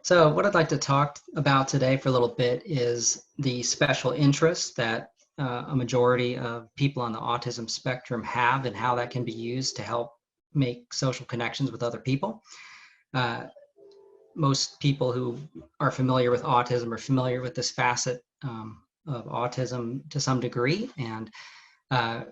So what I'd like to talk about today for a little bit is the special interest that a majority of people on the autism spectrum have and how that can be used to help make social connections with other people. Uh, Most people who are familiar with autism are familiar with this facet of autism to some degree, and uh,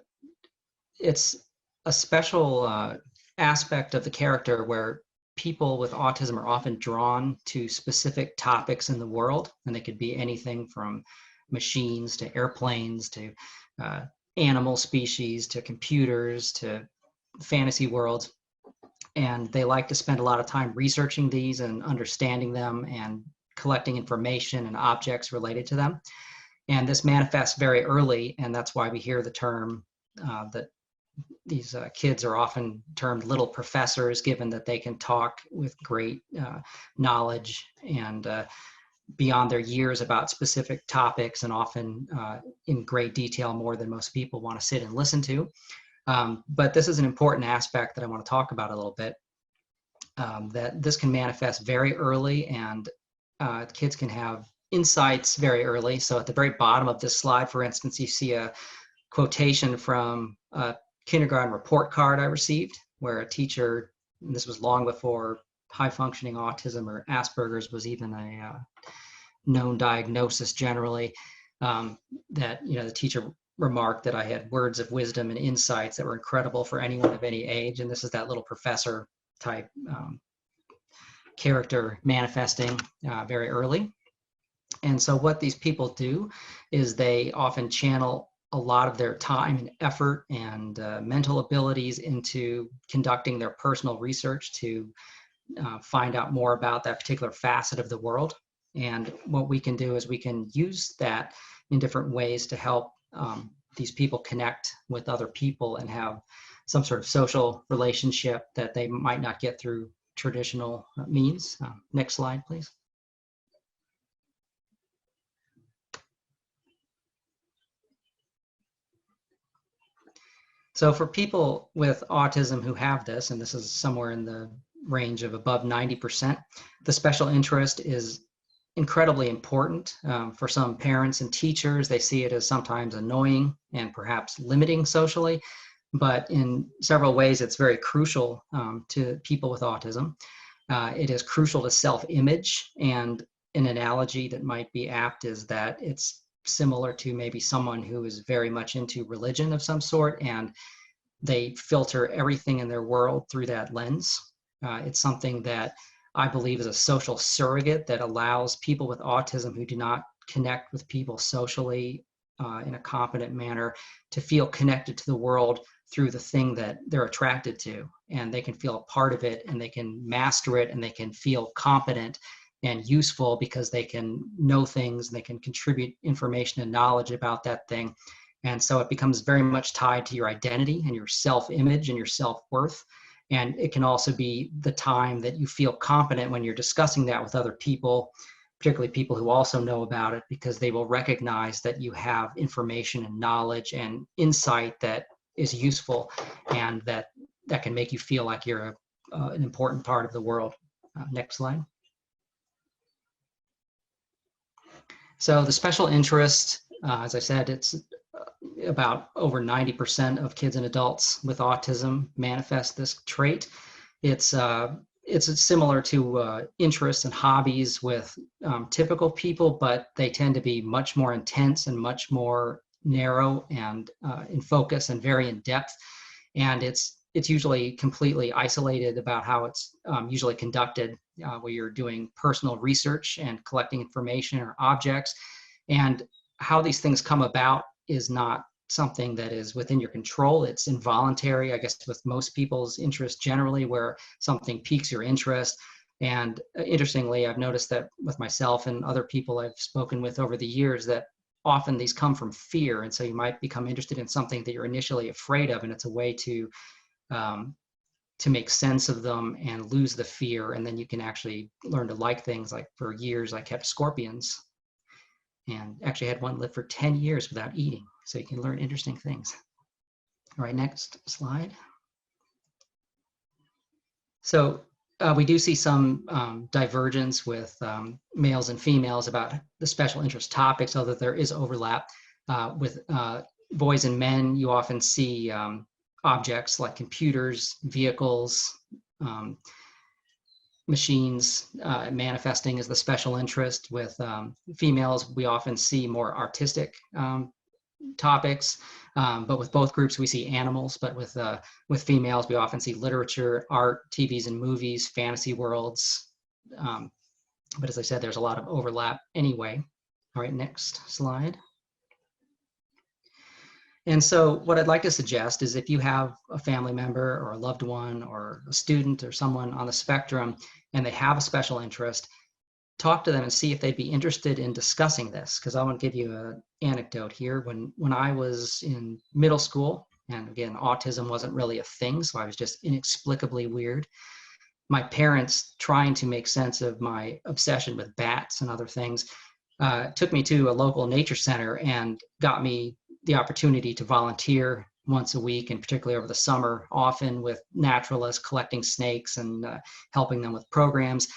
it's a special aspect of the character where people with autism are often drawn to specific topics in the world, and they could be anything from machines to airplanes to uh, animal species to computers to fantasy worlds. And they like to spend a lot of time researching these and understanding them and collecting information and objects related to them. And this manifests very early, and that's why we hear the term that these kids are often termed little professors, given that they can talk with great knowledge and beyond their years about specific topics, and often in great detail, more than most people want to sit and listen to. But this is an important aspect that I want to talk about a little bit, that this can manifest very early, and kids can have insights very early. So at the very bottom of this slide, for instance, you see a quotation from a kindergarten report card I received, where a teacher, and this was long before high functioning autism or Asperger's was even a known diagnosis generally, that the teacher remarked that I had words of wisdom and insights that were incredible for anyone of any age. And this is that little professor type character manifesting very early. And so what these people do is they often channel a lot of their time and effort and mental abilities into conducting their personal research to find out more about that particular facet of the world. And what we can do is we can use that in different ways to help these people connect with other people and have some sort of social relationship that they might not get through traditional means. Next slide, please. So for people with autism who have this, and this is somewhere in the range of above 90%, the special interest is incredibly important. For some parents and teachers, they see it as sometimes annoying and perhaps limiting socially, but in several ways, it's very crucial to people with autism. It is crucial to self-image, and an analogy that might be apt is that it's similar to maybe someone who is very much into religion of some sort, and they filter everything in their world through that lens. It's something that I believe is a social surrogate that allows people with autism who do not connect with people socially in a competent manner to feel connected to the world through the thing that they're attracted to. And they can feel a part of it, and they can master it, and they can feel competent and useful because they can know things, and they can contribute information and knowledge about that thing. And so it becomes very much tied to your identity and your self-image and your self-worth. And it can also be the time that you feel competent when you're discussing that with other people, particularly people who also know about it, because they will recognize that you have information and knowledge and insight that is useful, and that can make you feel like you're an important part of the world. Next slide. So the special interest, as I said, it's about over 90% of kids and adults with autism manifest this trait. It's similar to interests and hobbies with typical people, but they tend to be much more intense and much more narrow and in focus and very in depth. And it's usually completely isolated about how it's usually conducted, where you're doing personal research and collecting information or objects. And how these things come about is not something that is within your control. It's involuntary, I guess, with most people's interest generally, where something piques your interest. And interestingly, I've noticed that with myself and other people I've spoken with over the years, that often these come from fear. And so you might become interested in something that you're initially afraid of, and it's a way to make sense of them and lose the fear. And then you can actually learn to like things. Like for years, I kept scorpions, and actually had one live for 10 years without eating. So you can learn interesting things. All right, next slide. So we do see some divergence with males and females about the special interest topics, although there is overlap. With boys and men, you often see objects like computers, vehicles, machines manifesting as the special interest. With females, we often see more artistic topics, but with both groups we see animals. But with females, we often see literature, art, TVs and movies, fantasy worlds. But as I said, there's a lot of overlap anyway. All right, next slide. And so what I'd like to suggest is if you have a family member or a loved one or a student or someone on the spectrum and they have a special interest, talk to them and see if they'd be interested in discussing this. Because I want to give you an anecdote here. When I was in middle school, and again, autism wasn't really a thing, so I was just inexplicably weird. My parents, trying to make sense of my obsession with bats and other things, took me to a local nature center and got me the opportunity to volunteer once a week, and particularly over the summer, often with naturalists collecting snakes and helping them with programs.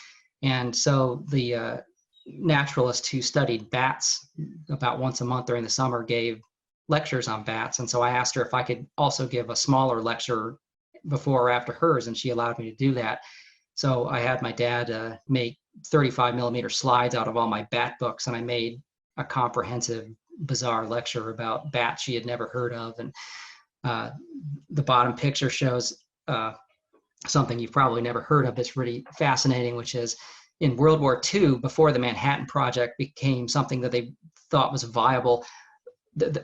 And so the naturalist who studied bats about once a month during the summer gave lectures on bats. And so I asked her if I could also give a smaller lecture before or after hers, and she allowed me to do that. So I had my dad make 35 millimeter slides out of all my bat books, and I made a comprehensive, bizarre lecture about bats she had never heard of. And the bottom picture shows something you've probably never heard of that's really fascinating, which is in World War II, before the Manhattan Project became something that they thought was viable,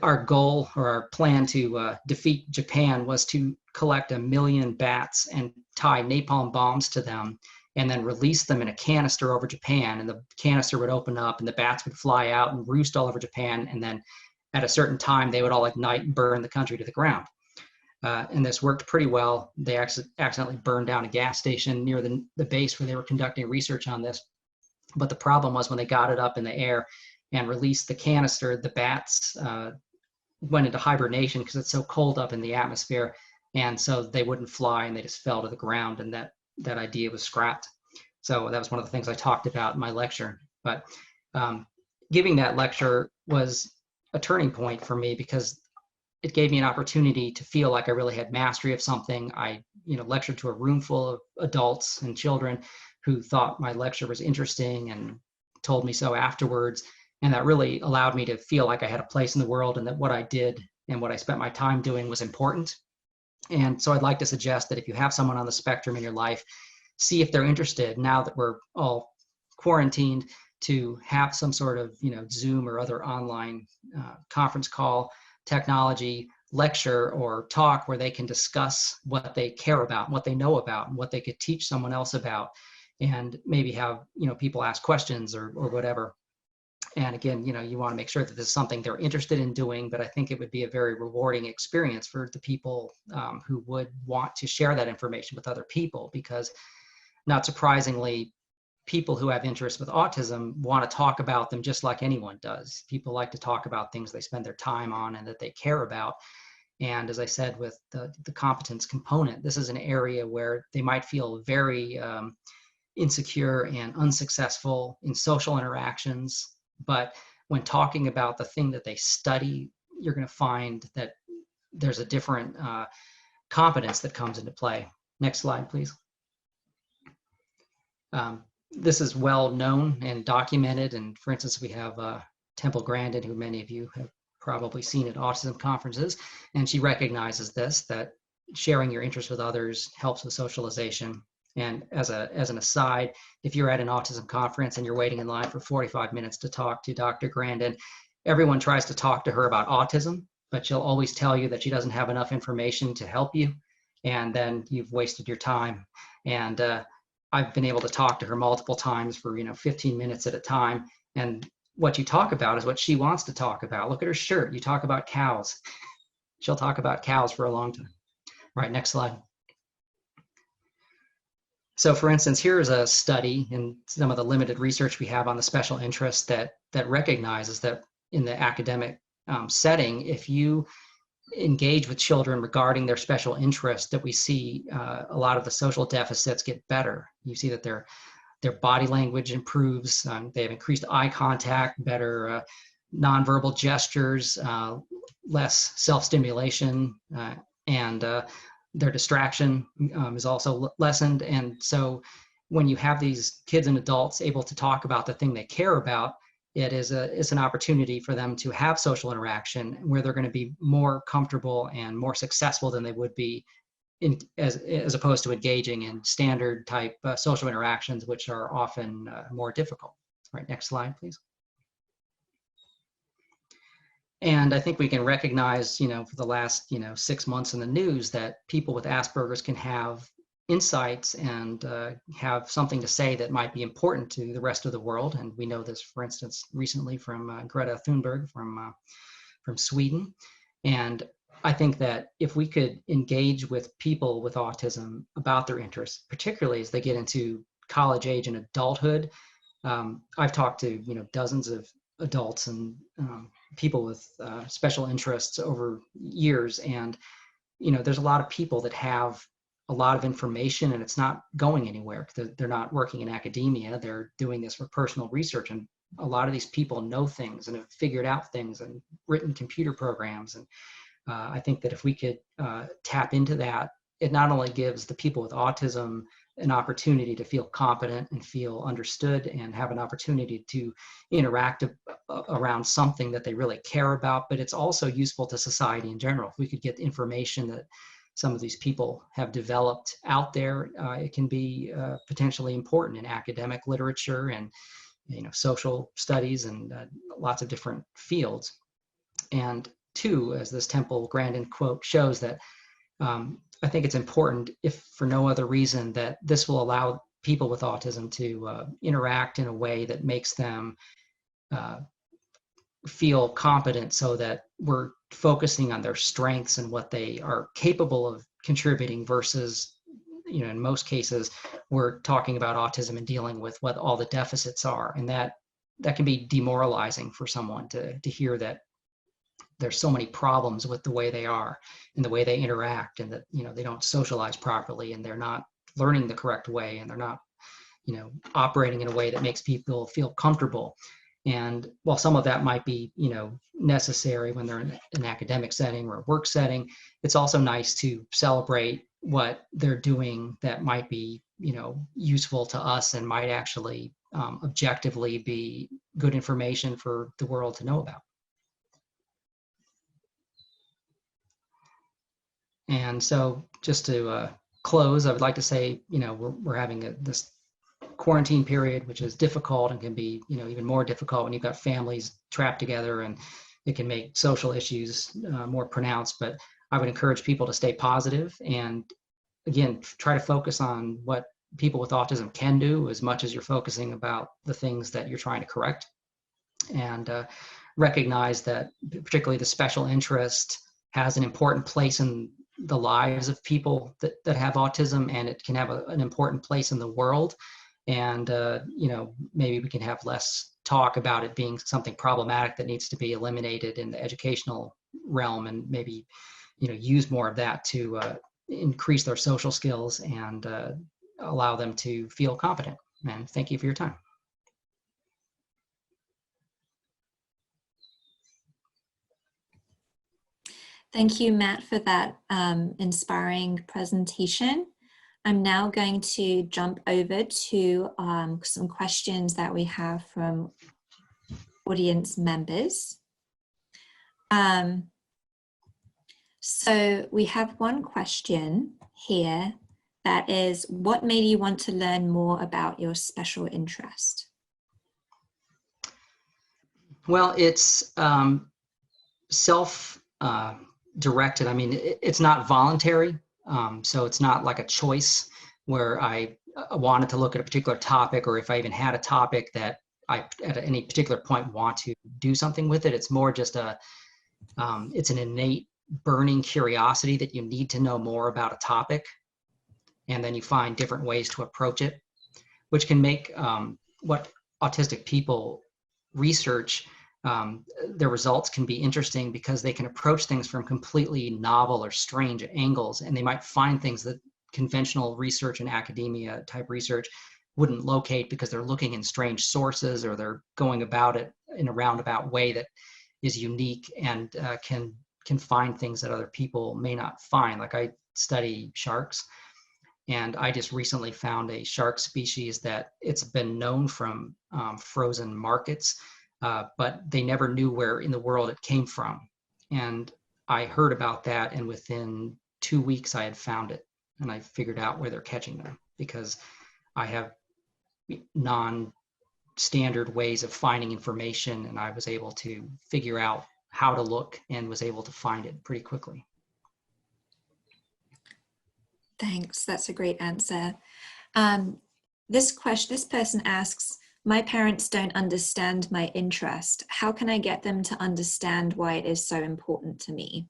our goal or our plan to defeat Japan was to collect 1 million bats and tie napalm bombs to them and then release them in a canister over Japan. And the canister would open up and the bats would fly out and roost all over Japan. And then at a certain time, they would all ignite and burn the country to the ground. And this worked pretty well. They accidentally burned down a gas station near the base where they were conducting research on this. But the problem was when they got it up in the air and released the canister, the bats went into hibernation because it's so cold up in the atmosphere. And so they wouldn't fly and they just fell to the ground, and that idea was scrapped. So that was one of the things I talked about in my lecture. But giving that lecture was a turning point for me because it gave me an opportunity to feel like I really had mastery of something. I lectured to a room full of adults and children who thought my lecture was interesting and told me so afterwards. And that really allowed me to feel like I had a place in the world and that what I did and what I spent my time doing was important. And so I'd like to suggest that if you have someone on the spectrum in your life, see if they're interested, now that we're all quarantined, to have some sort of Zoom or other online conference call, technology, lecture or talk where they can discuss what they care about, what they know about, and what they could teach someone else about, and maybe have people ask questions or whatever. And again, you want to make sure that this is something they're interested in doing, but I think it would be a very rewarding experience for the people who would want to share that information with other people, because not surprisingly, people who have interest with autism want to talk about them just like anyone does. People like to talk about things they spend their time on and that they care about. And as I said, with the competence component, this is an area where they might feel very insecure and unsuccessful in social interactions. But when talking about the thing that they study, you're going to find that there's a different competence that comes into play. Next slide, please. This is well known and documented. And for instance, we have Temple Grandin, who many of you have probably seen at autism conferences. And she recognizes this, that sharing your interests with others helps with socialization. And as an aside, if you're at an autism conference and you're waiting in line for 45 minutes to talk to Dr. Grandin, everyone tries to talk to her about autism, but she'll always tell you that she doesn't have enough information to help you. And then you've wasted your time. And I've been able to talk to her multiple times for 15 minutes at a time. And what you talk about is what she wants to talk about. Look at her shirt. You talk about cows. She'll talk about cows for a long time. All right, next slide. So for instance, here's a study in some of the limited research we have on the special interest that recognizes that in the academic setting, if you engage with children regarding their special interests, that we see a lot of the social deficits get better. You see that their body language improves. They have increased eye contact, better nonverbal gestures, less self-stimulation, and their distraction is also lessened. And so when you have these kids and adults able to talk about the thing they care about, it's an opportunity for them to have social interaction where they're going to be more comfortable and more successful than they would be as opposed to engaging in standard type social interactions, which are often more difficult. All right, next slide, please. And I think we can recognize, for the last, 6 months in the news, that people with Asperger's can have insights and have something to say that might be important to the rest of the world. And we know this, for instance, recently from Greta Thunberg from Sweden. And I think that if we could engage with people with autism about their interests, particularly as they get into college age and adulthood, I've talked to dozens of adults and people with special interests over years, and there's a lot of people that have a lot of information and it's not going anywhere. They're not working in academia, they're doing this for personal research, and a lot of these people know things and have figured out things and written computer programs. And I think that if we could tap into that, it not only gives the people with autism an opportunity to feel competent and feel understood and have an opportunity to interact around something that they really care about, but it's also useful to society in general. If we could get information that some of these people have developed out there, it can be potentially important in academic literature and social studies and lots of different fields. And two, as this Temple Grandin quote shows, that I think it's important, if for no other reason, that this will allow people with autism to interact in a way that makes them feel competent, so that we're focusing on their strengths and what they are capable of contributing versus, in most cases, we're talking about autism and dealing with what all the deficits are. And that can be demoralizing for someone to hear that there's so many problems with the way they are and the way they interact, and that they don't socialize properly, and they're not learning the correct way, and they're not operating in a way that makes people feel comfortable. And while some of that might be necessary when they're in an academic setting or a work setting, it's also nice to celebrate what they're doing that might be useful to us and might actually objectively be good information for the world to know about. And so just to close, I would like to say, we're having this quarantine period, which is difficult and can be, even more difficult when you've got families trapped together, and it can make social issues more pronounced. But I would encourage people to stay positive and, again, try to focus on what people with autism can do as much as you're focusing about the things that you're trying to correct. And recognize that particularly the special interest has an important place in the lives of people that have autism, and it can have an important place in the world. And maybe we can have less talk about it being something problematic that needs to be eliminated in the educational realm, and maybe use more of that to increase their social skills and allow them to feel competent. And thank you for your time. Thank you, Matt, for that inspiring presentation. I'm now going to jump over to some questions that we have from audience members. So we have one question here that is, what made you want to learn more about your special interest? Well, it's self-directed. I mean, it's not voluntary. So it's not like a choice where I wanted to look at a particular topic, or if I even had a topic that I at any particular point want to do something with it. It's more just it's an innate burning curiosity that you need to know more about a topic, and then you find different ways to approach it, which can make what autistic people research their results can be interesting because they can approach things from completely novel or strange angles, and they might find things that conventional research and academia type research wouldn't locate because they're looking in strange sources, or they're going about it in a roundabout way that is unique and can find things that other people may not find. Like, I study sharks, and I just recently found a shark species that it's been known from frozen markets, but they never knew where in the world it came from. And I heard about that, and within 2 weeks I had found it, and I figured out where they're catching them, because I have non-standard ways of finding information, and I was able to figure out how to look and was able to find it pretty quickly. Thanks, that's a great answer. This person asks, my parents don't understand my interest. How can I get them to understand why it is so important to me?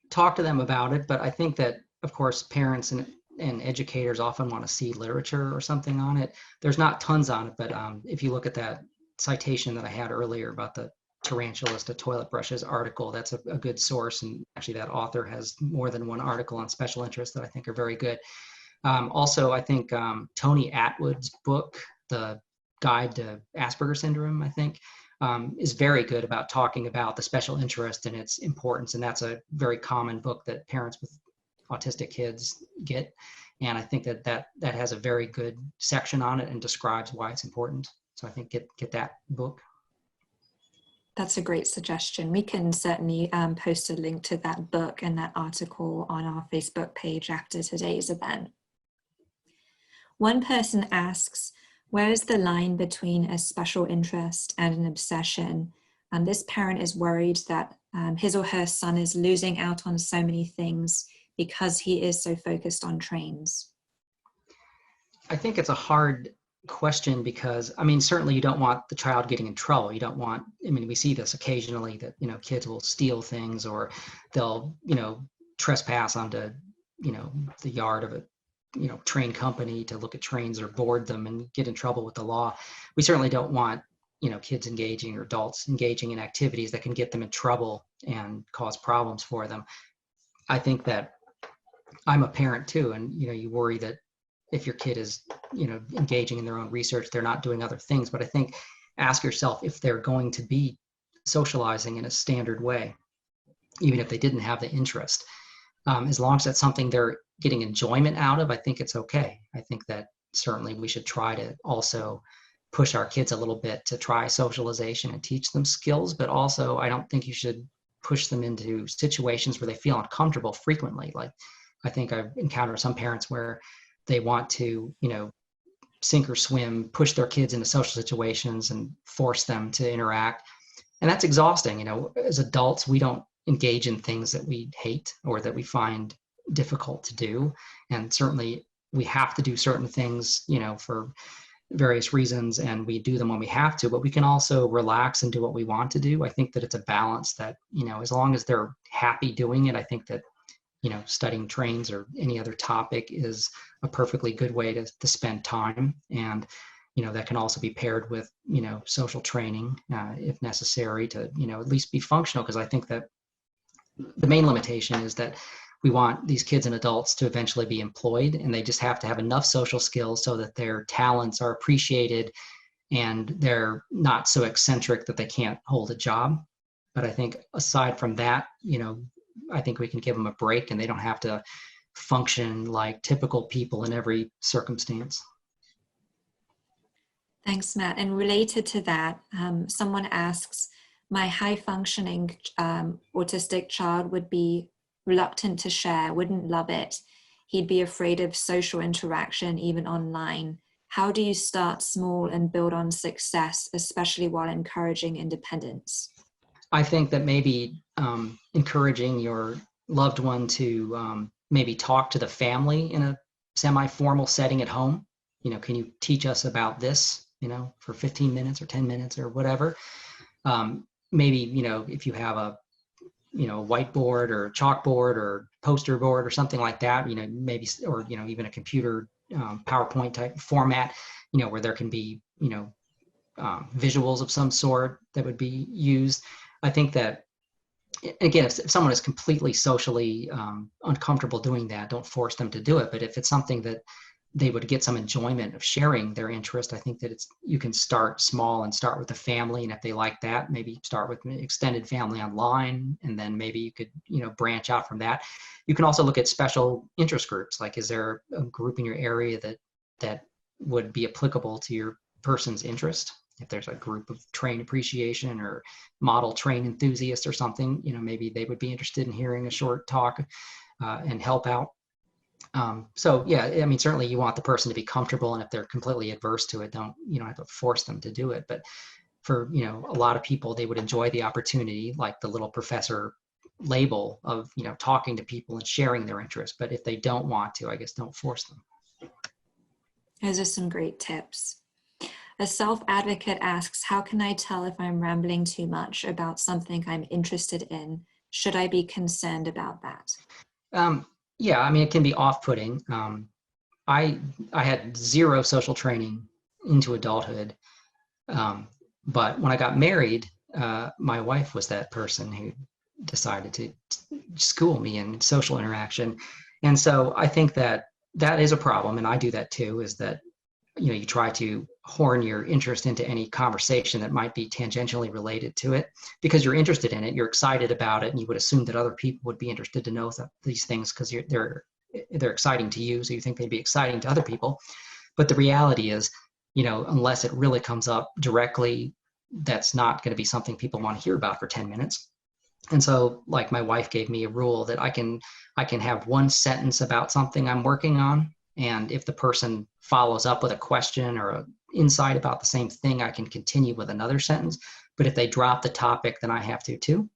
Talk to them about it, but I think that, of course, parents and educators often want to see literature or something on it. There's not tons on it, but if you look at that citation that I had earlier about the tarantulas to toilet brushes article, that's a good source. And actually that author has more than one article on special interests that I think are very good. Also, I think Tony Attwood's book, The Guide to Asperger's Syndrome, I think, is very good about talking about the special interest and its importance. And that's a very common book that parents with autistic kids get. And I think that has a very good section on it and describes why it's important. So I think get that book. That's a great suggestion. We can certainly post a link to that book and that article on our Facebook page after today's event. One person asks, where is the line between a special interest and an obsession? This parent is worried that his or her son is losing out on so many things because he is so focused on trains. I think it's a hard question because, I mean, certainly you don't want the child getting in trouble. You don't want, I mean, we see this occasionally that, kids will steal things, or they'll, trespass onto, the yard of a, train company to look at trains or board them and get in trouble with the law. We certainly don't want, kids engaging, or adults engaging in activities that can get them in trouble and cause problems for them. I think that I'm a parent too, and, you worry that if your kid is, engaging in their own research, they're not doing other things. But I think ask yourself if they're going to be socializing in a standard way, even if they didn't have the interest. As long as that's something they're getting enjoyment out of, I think it's okay. I think that certainly we should try to also push our kids a little bit to try socialization and teach them skills, but also I don't think you should push them into situations where they feel uncomfortable frequently. Like, I think I've encountered some parents where they want to, sink or swim, push their kids into social situations and force them to interact. And that's exhausting. As adults, we don't engage in things that we hate or that we find difficult to do. And certainly we have to do certain things, for various reasons, and we do them when we have to, but we can also relax and do what we want to do. I think that it's a balance that, as long as they're happy doing it, I think that, studying trains or any other topic is a perfectly good way to spend time. And, that can also be paired with, social training, if necessary, to, at least be functional. Because I think that the main limitation is that we want these kids and adults to eventually be employed, and they just have to have enough social skills so that their talents are appreciated and they're not so eccentric that they can't hold a job. But I think aside from that, I think we can give them a break and they don't have to function like typical people in every circumstance. Thanks, Matt. And related to that, someone asks, my high-functioning autistic child would be reluctant to share, wouldn't love it. He'd be afraid of social interaction, even online. How do you start small and build on success, especially while encouraging independence? I think that maybe encouraging your loved one to maybe talk to the family in a semi-formal setting at home. Can you teach us about this, for 15 minutes or 10 minutes or whatever? Maybe, if you have a, whiteboard or chalkboard or poster board or something like that, maybe, or, even a computer PowerPoint type format, where there can be, visuals of some sort that would be used. I think that, again, if someone is completely socially uncomfortable doing that, don't force them to do it. But if it's something that they would get some enjoyment of sharing their interest, I think that you can start small and start with the family. And if they like that, maybe start with extended family online. And then maybe you could, branch out from that. You can also look at special interest groups. Like, is there a group in your area that would be applicable to your person's interest? If there's a group of train appreciation or model train enthusiasts or something, maybe they would be interested in hearing a short talk and help out. So yeah, I mean, certainly you want the person to be comfortable, and if they're completely adverse to it, you don't have to force them to do it. But for, a lot of people, they would enjoy the opportunity, like the little professor label of, talking to people and sharing their interests. But if they don't want to, I guess don't force them. Those are some great tips. A self-advocate asks, how can I tell if I'm rambling too much about something I'm interested in? Should I be concerned about that? Yeah, I mean, it can be off-putting. I had zero social training into adulthood. But when I got married, my wife was that person who decided to school me in social interaction. And so I think that is a problem. And I do that too, is that, you try to horn your interest into any conversation that might be tangentially related to it because you're interested in it, you're excited about it, and you would assume that other people would be interested to know these things because they're exciting to you, so you think they'd be exciting to other people. But the reality is, unless it really comes up directly, that's not going to be something people want to hear about for 10 minutes. And so, like, my wife gave me a rule that I can have one sentence about something I'm working on, and if the person follows up with a question or an insight about the same thing, I can continue with another sentence. But if they drop the topic, then I have to too.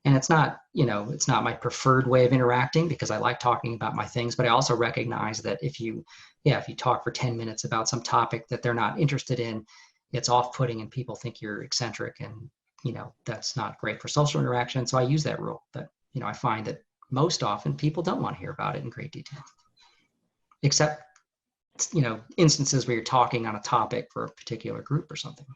And it's not my preferred way of interacting because I like talking about my things, but I also recognize that if you talk for 10 minutes about some topic that they're not interested in, it's off-putting and people think you're eccentric, and, that's not great for social interaction. So I use that rule. But, I find that most often people don't want to hear about it in great detail, except, instances where you're talking on a topic for a particular group or something.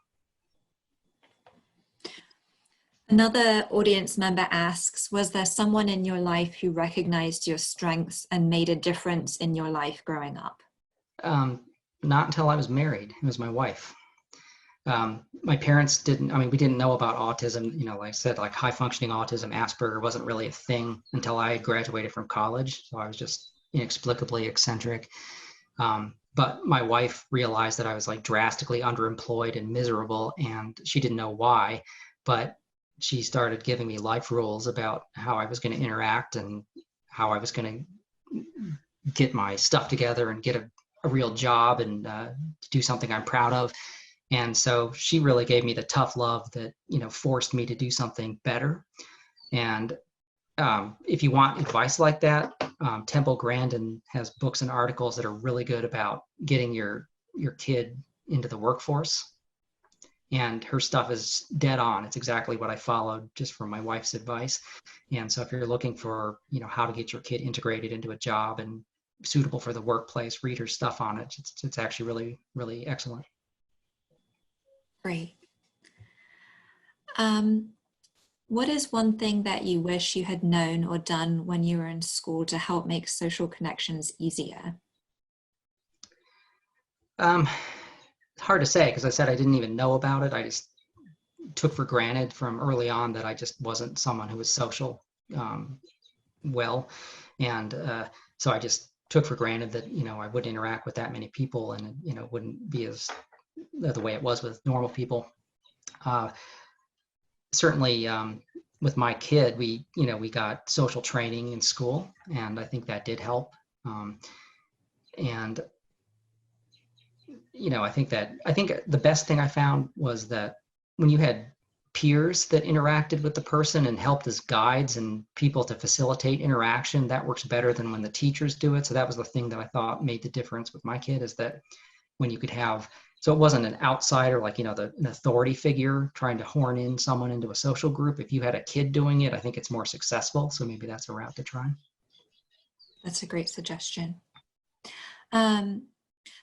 Another audience member asks, was there someone in your life who recognized your strengths and made a difference in your life growing up? Not until I was married. It was my wife. My parents we didn't know about autism. Like I said, like high functioning autism, Asperger wasn't really a thing until I graduated from college. So I was just inexplicably eccentric. But my wife realized that I was like drastically underemployed and miserable, and she didn't know why, but she started giving me life rules about how I was going to interact and how I was going to get my stuff together and get a real job and do something I'm proud of. And so she really gave me the tough love that, forced me to do something better. And if you want advice like that, Temple Grandin has books and articles that are really good about getting your kid into the workforce. And her stuff is dead on. It's exactly what I followed just from my wife's advice. And so if you're looking for, how to get your kid integrated into a job and suitable for the workplace, read her stuff on it. It's actually really, really excellent. Great. What is one thing that you wish you had known or done when you were in school to help make social connections easier? It's hard to say because I said I didn't even know about it. I just took for granted from early on that I just wasn't someone who was social well. And so I just took for granted that, I wouldn't interact with that many people, and, wouldn't be as the way it was with normal people. Certainly with my kid, we got social training in school, and I think that did help. And I think the best thing I found was that when you had peers that interacted with the person and helped as guides and people to facilitate interaction, that works better than when the teachers do it. So that was the thing that I thought made the difference with my kid, is that when you could have, so it wasn't an outsider, like, an authority figure trying to horn in someone into a social group. If you had a kid doing it, I think it's more successful. So maybe that's a route to try. That's a great suggestion.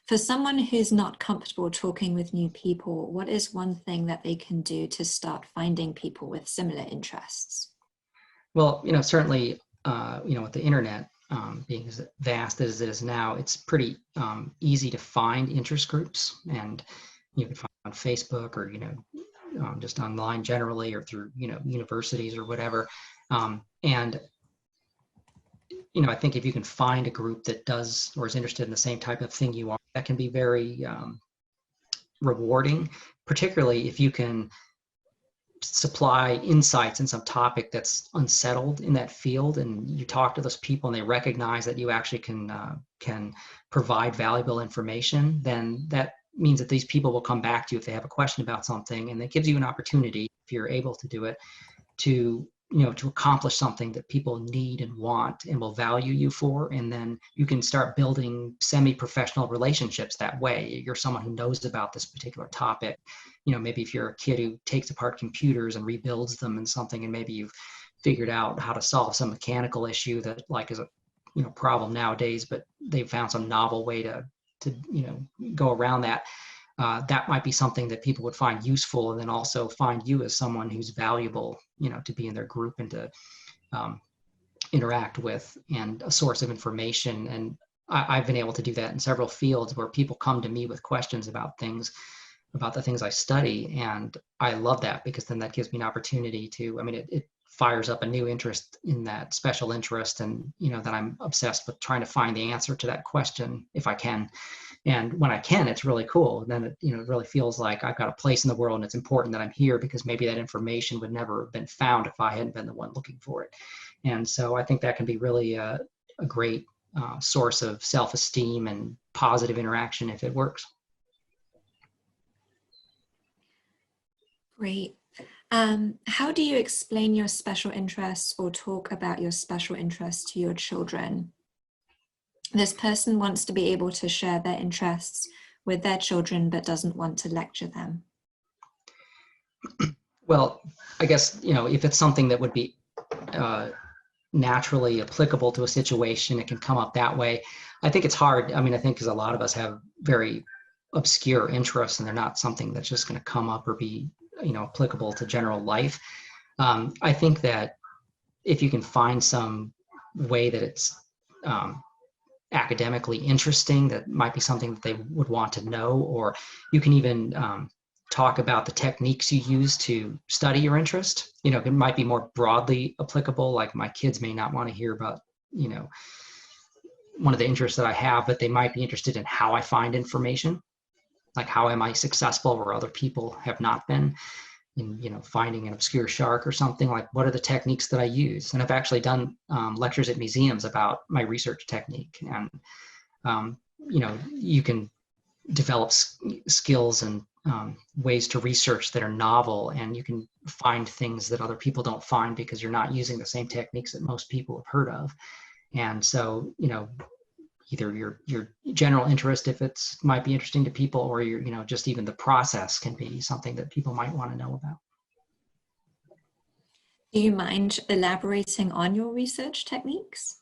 For someone who's not comfortable talking with new people, what is one thing that they can do to start finding people with similar interests? Well, certainly, with the internet being as vast as it is now, it's pretty easy to find interest groups, and you can find on Facebook or just online generally, or through universities or whatever. And I think if you can find a group that does or is interested in the same type of thing you are, that can be very rewarding, particularly if you can supply insights in some topic that's unsettled in that field, and you talk to those people and they recognize that you actually can provide valuable information. Then that means that these people will come back to you if they have a question about something, and it gives you an opportunity, if you're able to do it, to to accomplish something that people need and want and will value you for. And then you can start building semi-professional relationships that way. You're someone who knows about this particular topic. Maybe if you're a kid who takes apart computers and rebuilds them and something, and maybe you've figured out how to solve some mechanical issue that is a problem nowadays, but they've found some novel way to go around that. That might be something that people would find useful, and then also find you as someone who's valuable, to be in their group and to interact with, and a source of information. And I've been able to do that in several fields, where people come to me with questions about the things I study. And I love that, because then that gives me an opportunity to, it fires up a new interest in that special interest, and that I'm obsessed with trying to find the answer to that question if I can. And when I can, it's really cool. Then it really feels like I've got a place in the world, and it's important that I'm here, because maybe that information would never have been found if I hadn't been the one looking for it. And so I think that can be really a great source of self-esteem and positive interaction if it works. Great. How do you explain your special interests or talk about your special interests to your children? This person wants to be able to share their interests with their children, but doesn't want to lecture them. Well, I guess, if it's something that would be naturally applicable to a situation, it can come up that way. I think it's hard. I think because a lot of us have very obscure interests, and they're not something that's just going to come up or be, applicable to general life. I think that if you can find some way that it's academically interesting, that might be something that they would want to know, or you can even talk about the techniques you use to study your interest. It might be more broadly applicable. Like, my kids may not want to hear about, one of the interests that I have, but they might be interested in how I find information. Like, how am I successful where other people have not been in, finding an obscure shark or something. Like, what are the techniques that I use? And I've actually done lectures at museums about my research technique. And, you can develop skills and ways to research that are novel, and you can find things that other people don't find, because you're not using the same techniques that most people have heard of. And so, either your general interest, if it's might be interesting to people, or your, just even the process can be something that people might want to know about. Do you mind elaborating on your research techniques?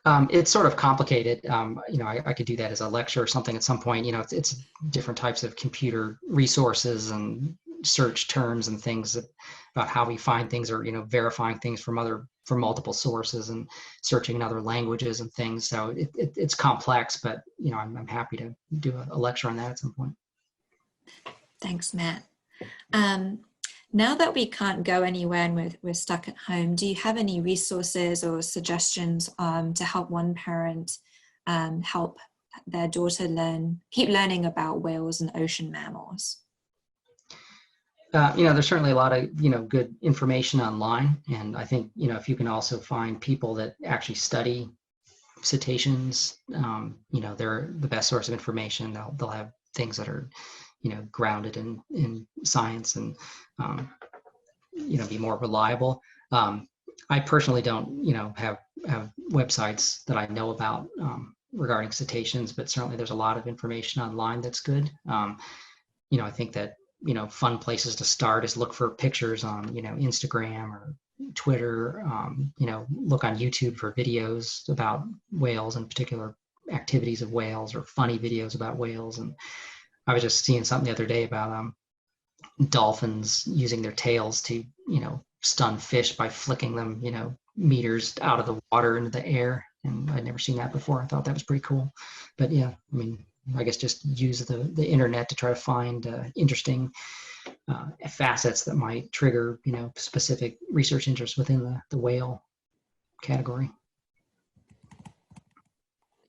It's sort of complicated. I could do that as a lecture or something at some point. It's different types of computer resources and search terms and things about how we find things, or verifying things from multiple sources, and searching in other languages and things. So it's complex, but I'm happy to do a lecture on that at some point. Thanks, Matt. Now that we can't go anywhere and we're stuck at home, do you have any resources or suggestions to help one parent help their daughter keep learning about whales and ocean mammals? There's certainly a lot of, good information online. And I think, if you can also find people that actually study cetaceans, they're the best source of information. They'll have things that are, grounded in science, and, be more reliable. I personally don't, have websites that I know about regarding cetaceans, but certainly there's a lot of information online that's good. I think that, fun places to start is look for pictures on, Instagram or Twitter, look on YouTube for videos about whales and particular activities of whales or funny videos about whales. And I was just seeing something the other day about dolphins using their tails to, stun fish by flicking them, meters out of the water into the air. And I'd never seen that before. I thought that was pretty cool. But yeah, I mean, I guess just use the internet to try to find interesting facets that might trigger, specific research interests within the whale category.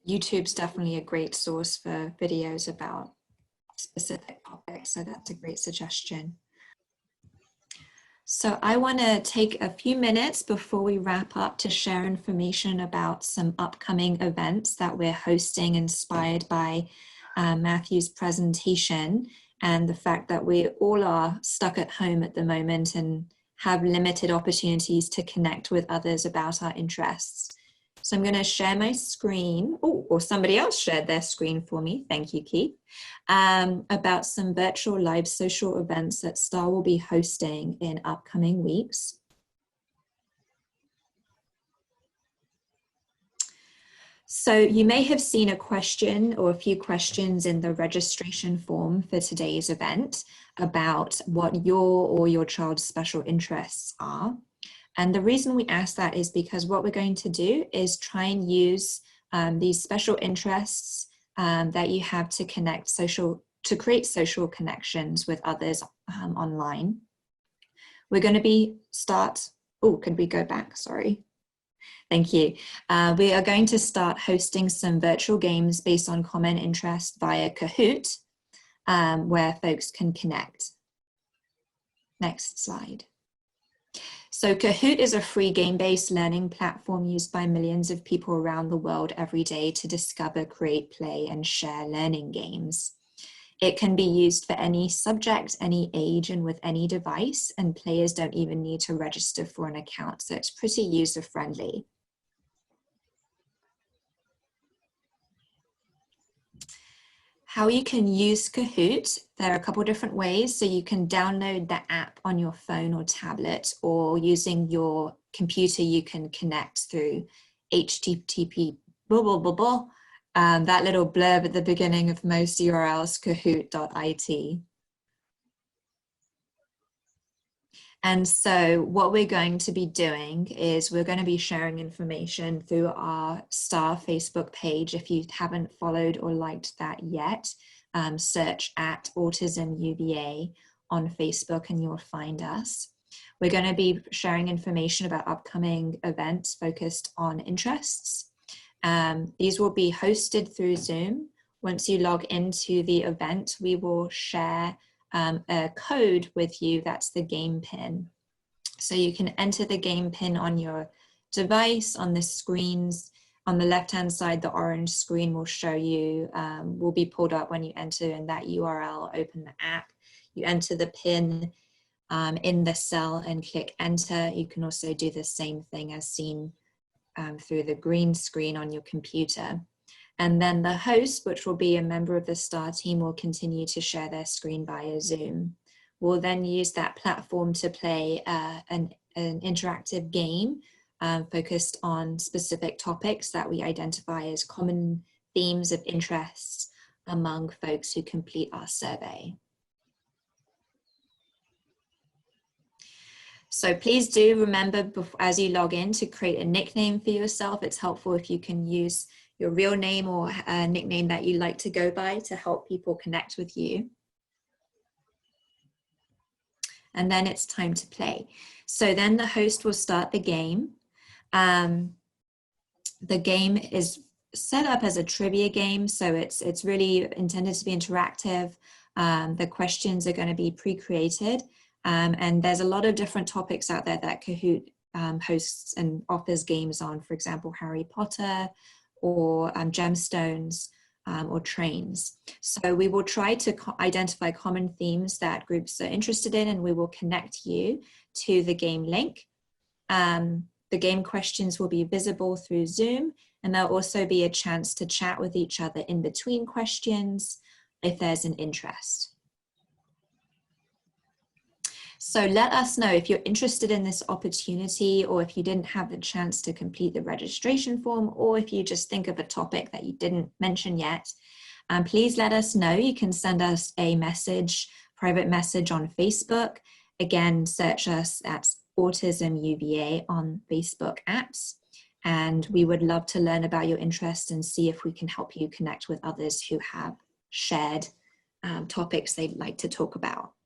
YouTube's definitely a great source for videos about specific topics, so that's a great suggestion. So I want to take a few minutes before we wrap up to share information about some upcoming events that we're hosting inspired by Matthew's presentation and the fact that we all are stuck at home at the moment and have limited opportunities to connect with others about our interests. So I'm going to share my screen, or somebody else shared their screen for me. Thank you, Keith, about some virtual live social events that STAR will be hosting in upcoming weeks. So you may have seen a question or a few questions in the registration form for today's event about what your or your child's special interests are. And the reason we ask that is because what we're going to do is try and use these special interests that you have to create social connections with others online. We're going to could we go back? Sorry. Thank you. We are going to start hosting some virtual games based on common interest via Kahoot, where folks can connect. Next slide. So Kahoot is a free game-based learning platform used by millions of people around the world every day to discover, create, play, and share learning games. It can be used for any subject, any age, and with any device, and players don't even need to register for an account, so it's pretty user-friendly. How you can use Kahoot, there are a couple different ways. So you can download the app on your phone or tablet, or using your computer, you can connect through HTTP, that little blurb at the beginning of most URLs, kahoot.it. And so what we're going to be doing is we're going to be sharing information through our STAR Facebook page. If you haven't followed or liked that yet, search at Autism UVA on Facebook and you'll find us. We're going to be sharing information about upcoming events focused on interests. These will be hosted through Zoom. Once you log into the event, we will share a code with you. That's the game pin. So you can enter the game pin on your device, on the screens. On the left-hand side, the orange screen will show you, will be pulled up when you enter in that URL, open the app. You enter the pin in the cell and click enter. You can also do the same thing as seen through the green screen on your computer. And then the host, which will be a member of the STAR team, will continue to share their screen via Zoom. We'll then use that platform to play an interactive game focused on specific topics that we identify as common themes of interest among folks who complete our survey. So please do remember as you log in to create a nickname for yourself. It's helpful if you can use your real name or a nickname that you like to go by to help people connect with you. And then it's time to play. So then the host will start the game. The game is set up as a trivia game, so it's really intended to be interactive. The questions are going to be pre-created, and there's a lot of different topics out there that Kahoot hosts and offers games on, for example, Harry Potter, or gemstones, or trains. So we will try to identify common themes that groups are interested in, and we will connect you to the game link. The game questions will be visible through Zoom, and there'll also be a chance to chat with each other in between questions if there's an interest. So let us know if you're interested in this opportunity, or if you didn't have the chance to complete the registration form, or if you just think of a topic that you didn't mention yet. Please let us know. You can send us a message, private message on Facebook. Again, search us at Autism UVA on Facebook apps. And we would love to learn about your interest and see if we can help you connect with others who have shared topics they'd like to talk about.